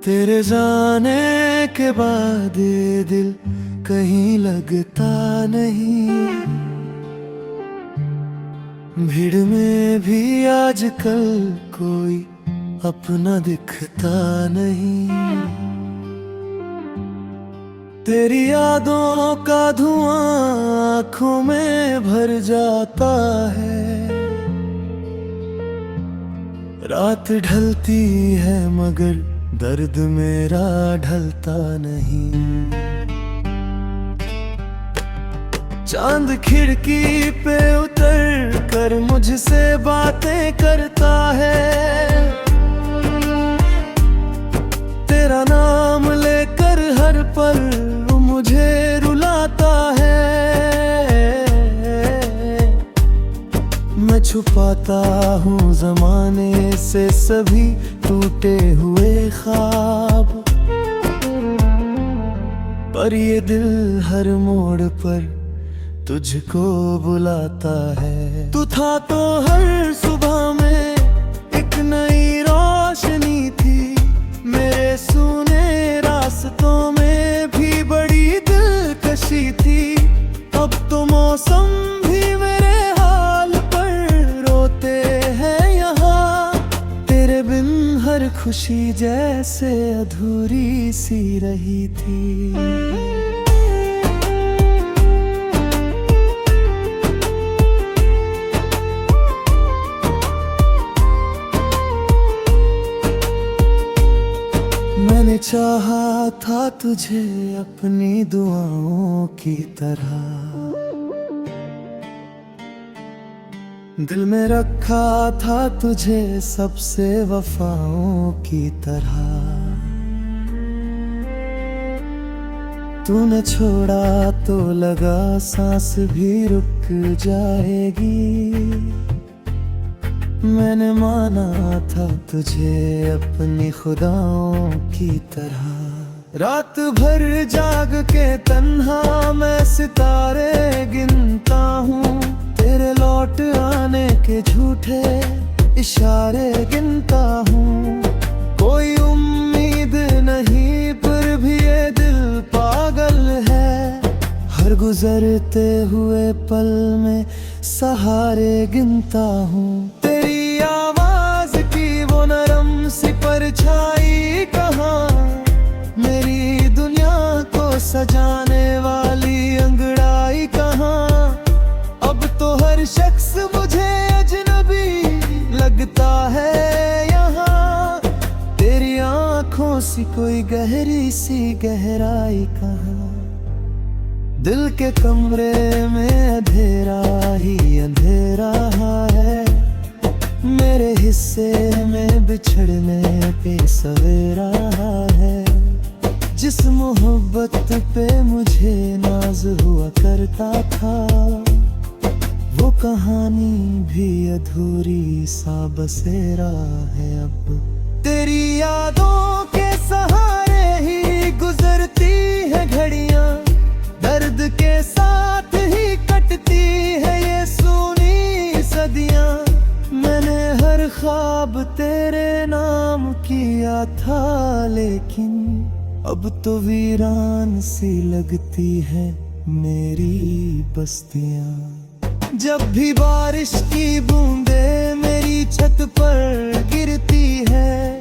तेरे जाने के बाद ये दिल कहीं लगता नहीं। भीड़ में भी आजकल कोई अपना दिखता नहीं। तेरी यादों का धुआं आँखों में भर जाता है। रात ढलती है मगर दर्द मेरा ढलता नहीं। चांद खिड़की पे उतर कर मुझसे बातें करता है। तेरा नाम लेकर हर पल वो मुझे रुलाता है। मैं छुपाता हूँ ज़माने से सभी टूटे हुए ख्वाब, पर ये दिल हर मोड़ पर तुझको बुलाता है। तू था तो हर सुबह में एक नई रोशनी थी। मेरे सूने रास्तों में भी बड़ी दिलकशी थी। अब तो मौसम भी मेरे हाल पर रोते हैं यहाँ। तेरे बिन हर खुशी जैसे अधूरी सी रही थी। मैंने चाहा था तुझे अपनी दुआओं की तरह। दिल में रखा था तुझे सबसे वफाओं की तरह। तूने छोड़ा तो लगा सांस भी रुक जाएगी। मैंने माना था तुझे अपनी खुदाओं की तरह। रात भर जाग के तन्हा मैं सितारे गिनता हूँ। तेरे लौट आने के झूठे इशारे गिनता हूँ। कोई उम्मीद नहीं पर भी ये दिल पागल है। हर गुजरते हुए पल में सहारे गिनता हूँ। तेरी आवाज की वो नरम सी परछाई कहाँ? मेरी दुनिया को सजाने वाली अंगड़ाई कहाँ? अब तो हर शख्स मुझे अजनबी लगता है यहाँ। तेरी आँखों सी कोई गहरी सी गहराई कहाँ? दिल के कमरे में अंधेरा ही अंधेरा है। मेरे हिस्से में बिछड़ने पे सवेरा है। जिस मोहब्बत पे मुझे नाज हुआ करता था, वो कहानी भी अधूरी सा बसेरा है अब। तेरी यादों के सहारे ही गुजरती है घड़ियां। दर्द के साथ ही कटती है ये सूनी सदियां। मैंने हर ख्वाब तेरे नाम किया था, लेकिन अब तो वीरान सी लगती है मेरी बस्तियां। जब भी बारिश की बूंदें मेरी छत पर गिरती है,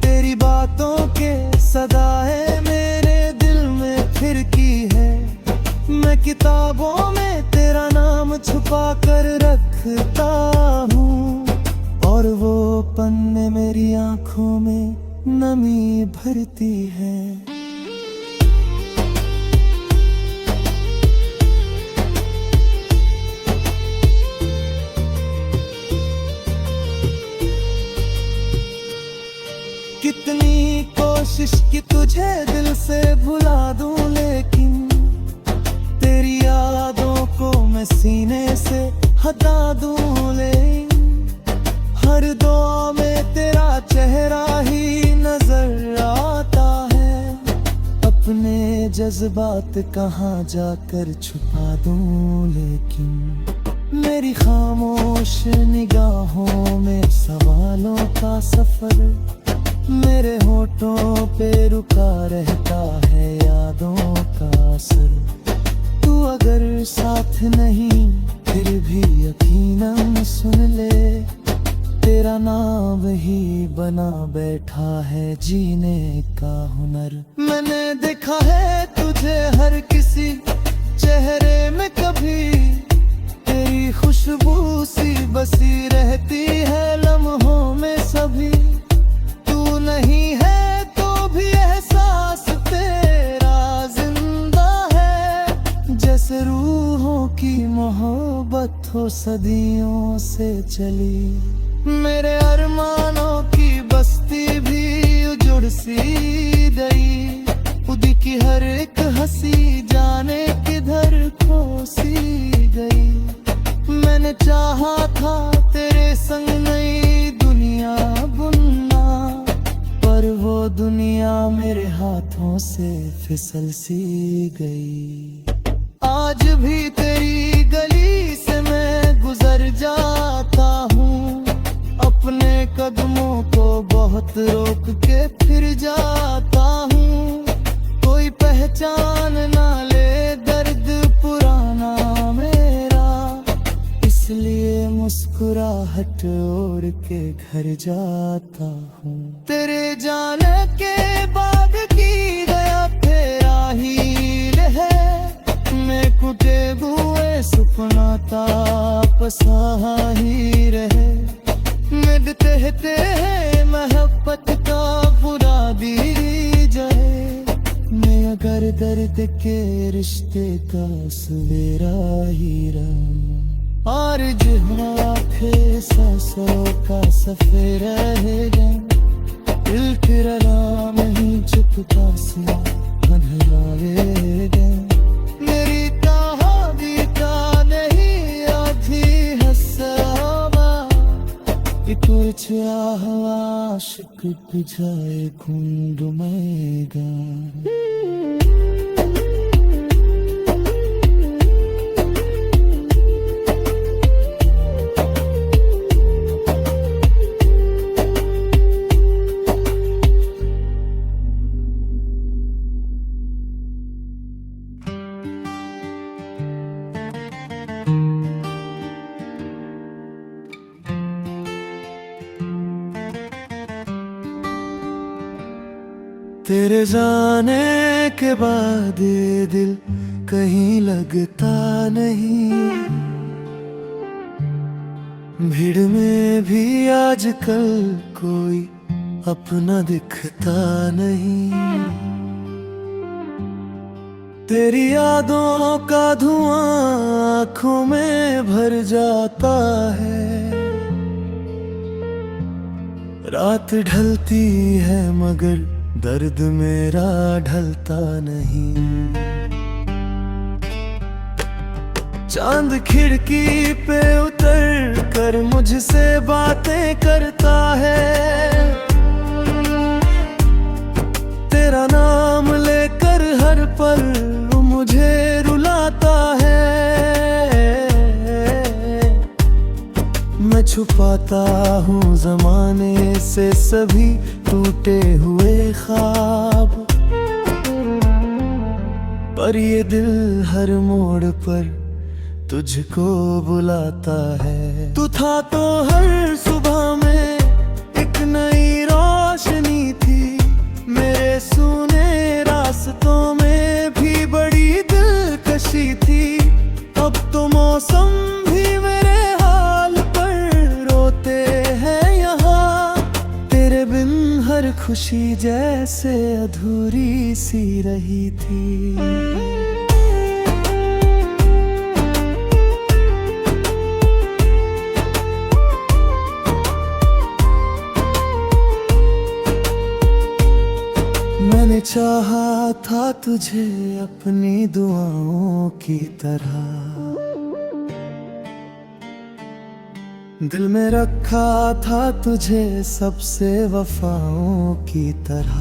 तेरी बातों के सदाएं मेरे दिल में फिरकी है। मैं किताबों में तेरा नाम छुपा कर रखता हूँ, और वो पन्ने मेरी आंखों में नमी भरती है। कितनी कोशिश की तुझे दिल से भुला दूं, लेकिन तेरी यादों को मैं सीने से हटा दूं। लेकिन हर दुआ में तेरा चेहरा ही नजर आता है। अपने जज्बात कहाँ जाकर छुपा दूं, लेकिन मेरी खामोश निगाहों में सवालों का सफर मेरे होठों पे रुका रहता है यादों का असर। तू अगर साथ नहीं फिर भी यकीनन सुन ले, तेरा नाम ही बना बैठा है जीने का हुनर। मैंने देखा है तुझे हर किसी चेहरे में, कभी तेरी खुशबू सी बसी रहती है लम्हों में सभी। तू नहीं है तो भी एहसास तेरा जिंदा है, जैसे रूहों की मोहब्बत हो सदियों से चली। मेरे अरमानों की बस्ती भी उजड़ सी गई, खुदी की हर एक हंसी जाने किधर खो सी गई। मैंने चाहा था तेरे संग नई दुनिया बुनना, पर वो दुनिया मेरे हाथों से फिसल सी गई। आज भी तेरी गली से मैं गुजर जाता हूँ, अपने कदमों को बहुत रोक के फिर जाता हूँ। कोई पहचान ना ले दर्द पुराना मेरा, इसलिए मुस्कुराहट ओढ़ के घर जाता हूँ। तेरे जाने के बाद की गया तेरा हील है, मैं कुटे हुए सपना तापसा ही रहे। मिलते हैं मोहब्बत का बुरा दी जाए, मैं अगर दर्द के रिश्ते का सवेरा ही रहा। आरज़ हुआ फिर सांसों का सफर रहेगा, दिल फिरला नहीं चुपता से अंधेराएगा। मेरी कहानी का नहीं आधी हंसावा, कुछ हवा आशिक बुझाए घुंड मैगा। तेरे जाने के बाद ये दिल कहीं लगता नहीं, भीड़ में भी आजकल कोई अपना दिखता नहीं। तेरी यादों का धुआं आँखों में भर जाता है, रात ढलती है मगर दर्द मेरा ढलता नहीं। चांद खिड़की पे उतर कर मुझसे बातें करता है, तेरा नाम लेकर हर पल वो मुझे रुलाता है। मैं छुपाता हूँ ज़माने से सभी टूटे हुए ख्वाब, पर ये दिल हर मोड़ पर तुझको बुलाता है। तू था तो हर सुबह में एक नई रोशनी थी, मेरे सूने रास्तों में भी बड़ी दिलकशी थी। अब तो मौसम भी मेरे हाल पर रोते हैं यहाँ, तेरे बिन हर खुशी जैसे अधूरी सी रही थी। मैंने चाहा था तुझे अपनी दुआओं की तरह, दिल में रखा था तुझे सबसे वफाओं की तरह।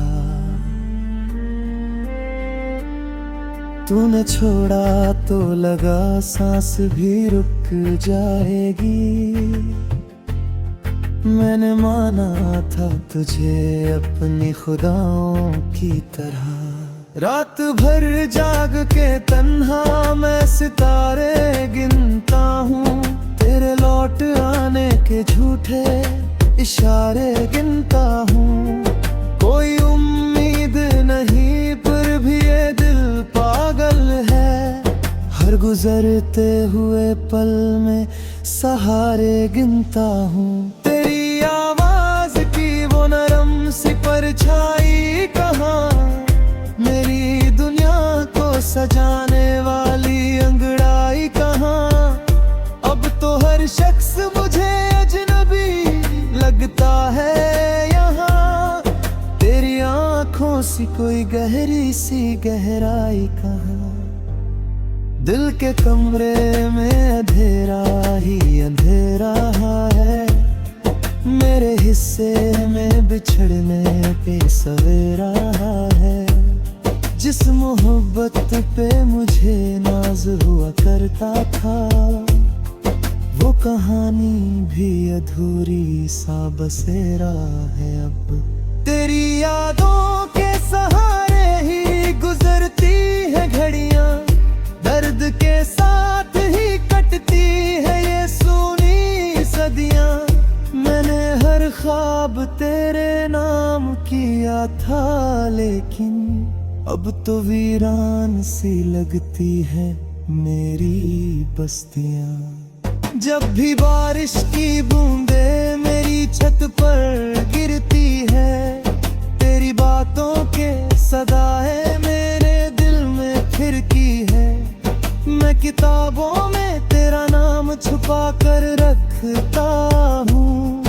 तूने छोड़ा तो लगा सांस भी रुक जाएगी, मैंने माना था तुझे अपनी खुदाओं की तरह। रात भर जाग के तन्हा मैं सितारे गिनता हूँ, तेरे लौट आने के झूठे इशारे गिनता हूँ। कोई उम्मीद नहीं पर भी ये दिल पागल है, हर गुजरते हुए पल में सहारे गिनता हूँ। तेरी आवाज की वो नरम सी परछाई कहाँ, मेरी दुनिया को सजाने वाली अंगड़ाई कहाँ। अब तो हर शख्स मुझे अजनबी लगता है यहाँ, तेरी आंखों सी कोई गहरी सी गहराई कहाँ। दिल के कमरे में अंधेरा ही अंधेरा है, मेरे हिस्से में बिछड़ने पे सवेरा है। जिस मोहब्बत पे मुझे नाज हुआ करता था, वो कहानी भी अधूरी सा बसेरा है अब। तेरी यादों के सहारे ही गुजरती है घड़ियां, दर्द के साथ ही कटती है ये सूनी सदियां। मैंने हर ख्वाब तेरे नाम किया था, लेकिन अब तो वीरान सी लगती है मेरी बस्तियां। जब भी बारिश की बूंदें मेरी छत पर गिरती है, तेरी बातों के सदाएं मेरे दिल में फिरकी है। मैं किताबों में तेरा नाम छुपा कर रखता हूँ,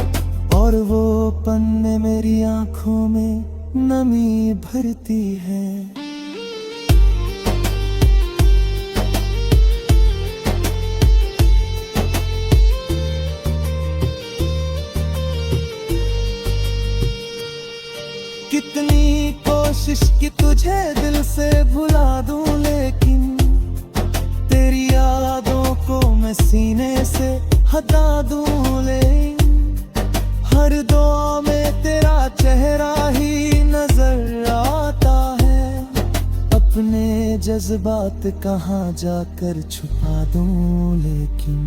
और वो पन्ने मेरी आंखों में नमी भरती है। कितनी कोशिश की तुझे दिल से भुला दूं, लेकिन तेरी यादों को मैं सीने से हटा दूं। लेकिन हर दुआ में तेरा चेहरा ही नजर आता है, अपने जज्बात कहाँ जाकर छुपा दूं। लेकिन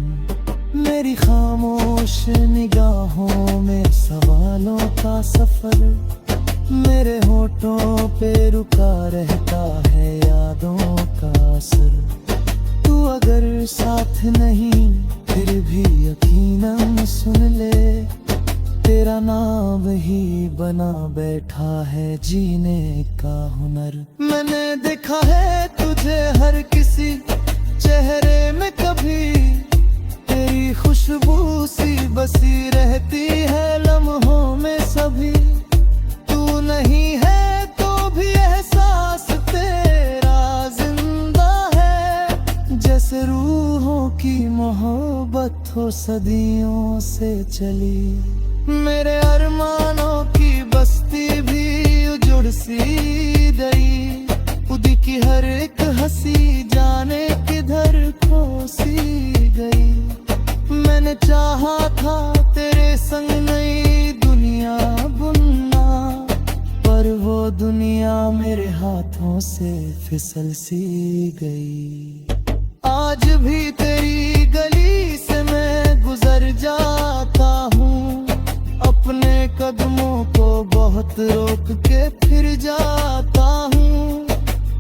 मेरी खामोश निगाहों में सवालों का सफर, मेरे होठों पे रुका रहता है यादों का असर। तू अगर साथ नहीं फिर भी यकीनन सुन ले, तेरा नाम ही बना बैठा है जीने का हुनर। मैंने देखा है तुझे हर किसी चेहरे में, कभी तेरी खुशबू सी बसी रहती है लम्हों में सभी। तू नहीं है तो भी एहसास तेरा जिंदा है, जैसे रूहों की मोहब्बत हो सदियों से चली। मेरे अरमानों की बस्ती भी उजड़ सी गई, खुदी की हर एक हंसी जाने किधर खो सी गई। मैंने चाहा था तेरे संग नई दुनिया बुनना, पर वो दुनिया मेरे हाथों से फिसल सी गई। आज भी तेरी गली से मैं गुजर जाता हूँ, अपने कदमों को बहुत रोक के फिर जाता हूँ।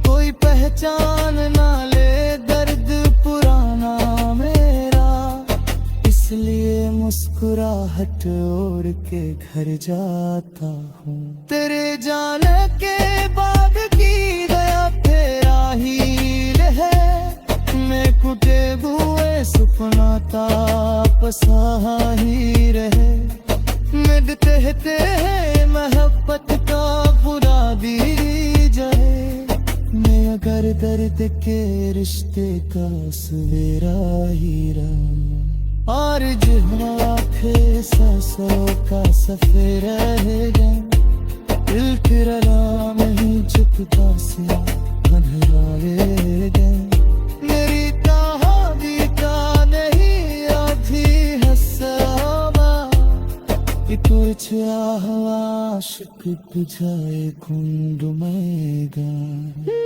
कोई पहचान ना ले दर्द पुराना मेरा, इसलिए मुस्कुराहट ओढ़ के घर जाता हूँ। तेरे जाने के बाद की गया तेरा ही है, मैं कुटे हुए सपना तापसा ही रहे। मिटते हैं मोहब्बत का बुरा दी जाए, मैं अगर दर्द के रिश्ते का सवेरा ही रहा। और जिन्हें सांसों का सफर रहेगा, दिल किरला नहीं झुकता से अंधेरा। मेरी कहानी का नहीं आधी हंसवा, कट जाए कुंड में गान।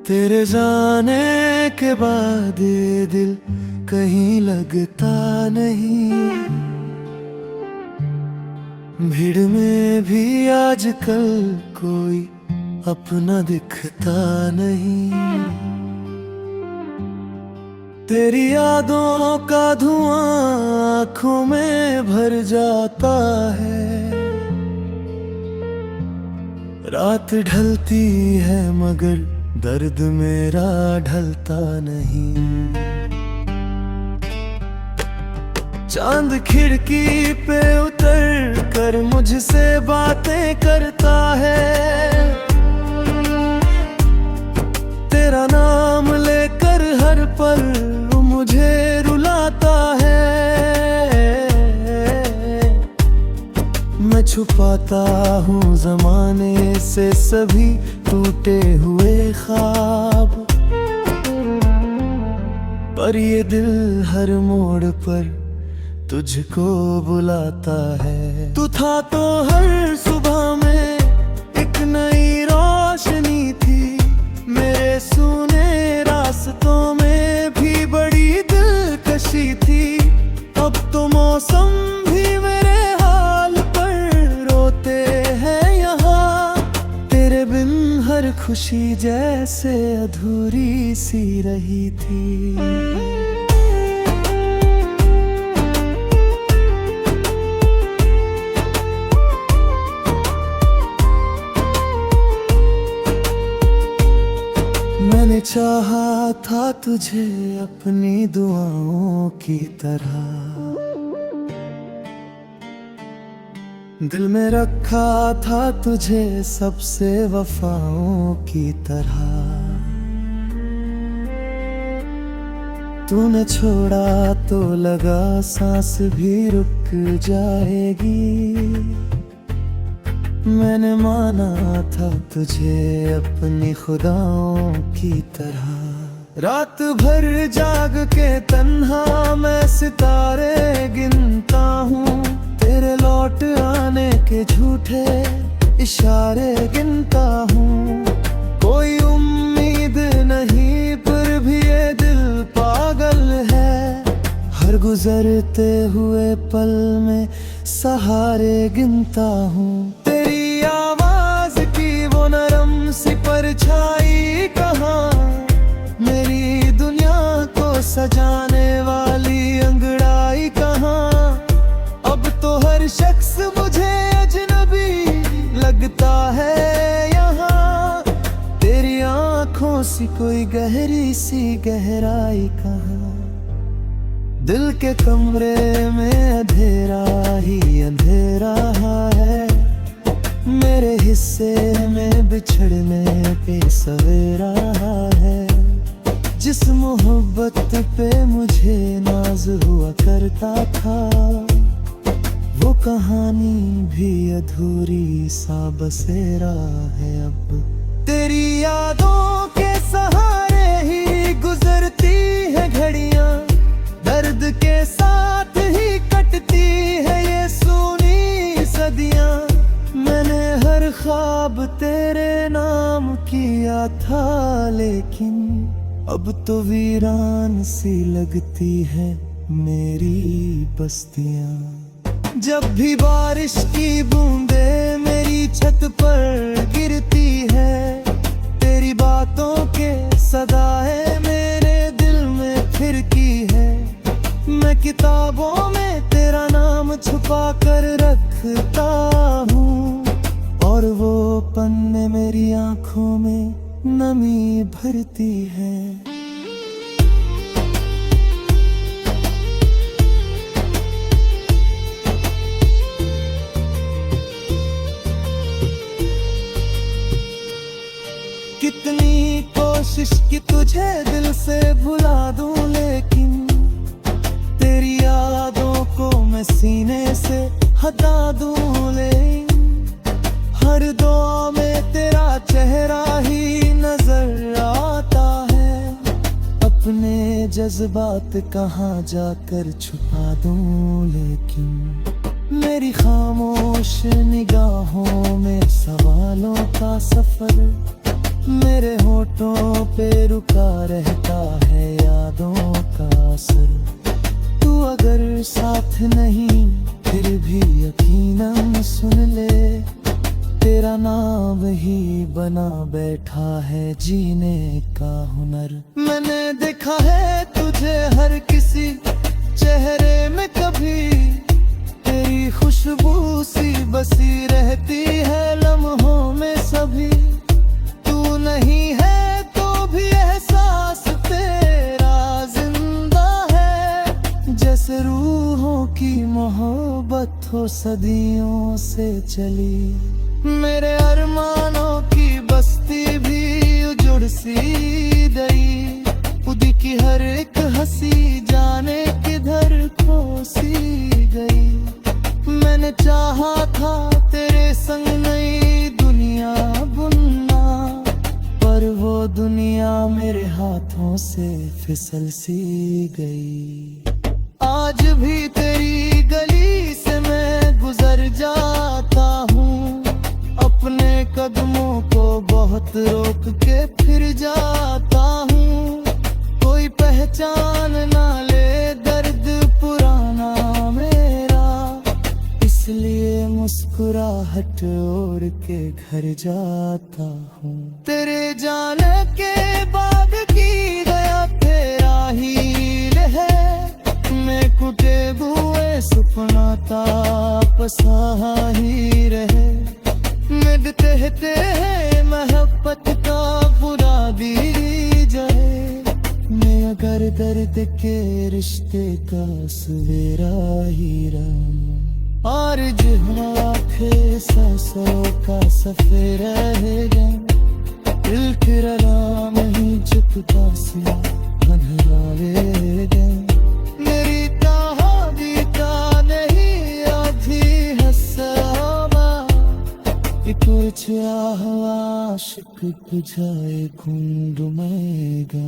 तेरे जाने के बाद ये दिल कहीं लगता नहीं, भीड़ में भी आजकल कोई अपना दिखता नहीं। तेरी यादों का धुआं आँखों में भर जाता है, रात ढलती है मगर दर्द मेरा ढलता नहीं। चांद खिड़की पे उतर कर मुझसे बातें करता है, तेरा नाम लेकर हर पल मुझे रुलाता है। मैं छुपाता हूँ ज़माने से सभी टूटे हुए ख्वाब, पर ये दिल हर मोड़ पर तुझको बुलाता है। तू था तो हर सुबह में एक नई रोशनी थी, मेरे सूने रास्तों में भी बड़ी दिलकशी थी। अब तो मौसम भी मेरे हाल पर रोते हैं यहाँ, तेरे बिन हर खुशी जैसे अधूरी सी रही थी। मैंने चाहा था तुझे अपनी दुआओं की तरह, दिल में रखा था तुझे सबसे वफाओं की तरह। तूने छोड़ा तो लगा सांस भी रुक जाएगी, मैंने माना था तुझे अपनी खुदाओं की तरह। रात भर जाग के तन्हा मैं सितारे गिनता हूँ, तेरे लौट आने के झूठे इशारे गिनता हूँ। कोई उम्मीद नहीं पर भी ये दिल पागल है, हर गुजरते हुए पल में सहारे गिनता हूँ। तेरी आवाज की वो नरम सी परछाई कहाँ, मेरी दुनिया को सजाने वाली अंगड़ाई कहाँ। अब तो हर शख्स मुझे अजनबी लगता है यहाँ, तेरी आँखों सी कोई गहरी सी गहराई कहाँ। दिल के कमरे में अंधेरा ही अंधेरा है, मेरे हिस्से में बिछड़ने पे सवेरा है। जिस मोहब्बत पे मुझे नाज हुआ करता था, वो कहानी भी अधूरी सा बसेरा है अब। तेरी यादों के सहारे ही गुजरती है घड़ियां, दर्द के साथ ही कटती है ये सूनी सदियां। मैंने हर ख्वाब तेरे नाम किया था, लेकिन अब तो वीरान सी लगती है मेरी बस्तियां। जब भी बारिश की बूंदें मेरी छत पर गिरती है, तेरी बातों के सदाएं मेरे दिल में फिरकी है। मैं किताबों में तेरा नाम छुपा कर रखता हूँ, और वो पन्ने मेरी आंखों में नमी भरती है। कोशिश की तुझे दिल से भुला दूं, लेकिन तेरी यादों को मैं सीने से हटा दूं। लेकिन हर दुआ में तेरा चेहरा ही नजर आता है, अपने जज्बात कहाँ जाकर छुपा दूं। लेकिन मेरी खामोश निगाहों में सवालों का सफर, मेरे होठों पे रुका रहता है यादों का असर। तू अगर साथ नहीं फिर भी यकीनन सुन ले, तेरा नाम ही बना बैठा है जीने का हुनर। मैंने देखा है तुझे हर किसी चेहरे में, कभी तेरी खुशबू सी बसी रहती है लम्हों में सभी। तू नहीं है तो भी एहसास तेरा जिंदा है, जैसे रूहों की मोहब्बत हो सदियों से चली। मेरे अरमानों की बस्ती भी उजड़ सी गई, खुद की हर एक हंसी जाने किधर खो सी गई। मैंने चाहा था तेरे संग नई दुनिया बुनना, पर वो दुनिया मेरे हाथों से फिसल सी गई। आज भी तेरी गली से मैं गुजर जाता हूँ, अपने कदमों को बहुत रोक के फिर जाता हूँ। कोई पहचान ना ले दर्द पुराना मेरा, इसलिए मुस्कुराहट ओढ़ के घर जाता हूँ। तेरे जाने के बाद की गया तेरा ही है, मैं कुटे हुए सपना तापसा ही रहे। मिटते हैं मोहब्बत का बुरा दी जाए, मैं अगर दर्द के रिश्ते का सवेरा ही रहूं। और जिन्हें सांसों का सफर रहेगा, दिल किरला नहीं झुकता सा बनवाएगा। मेरी ताबीता नहीं आधी हसबा, कुछ आशिक बुझाए कुंड में गा।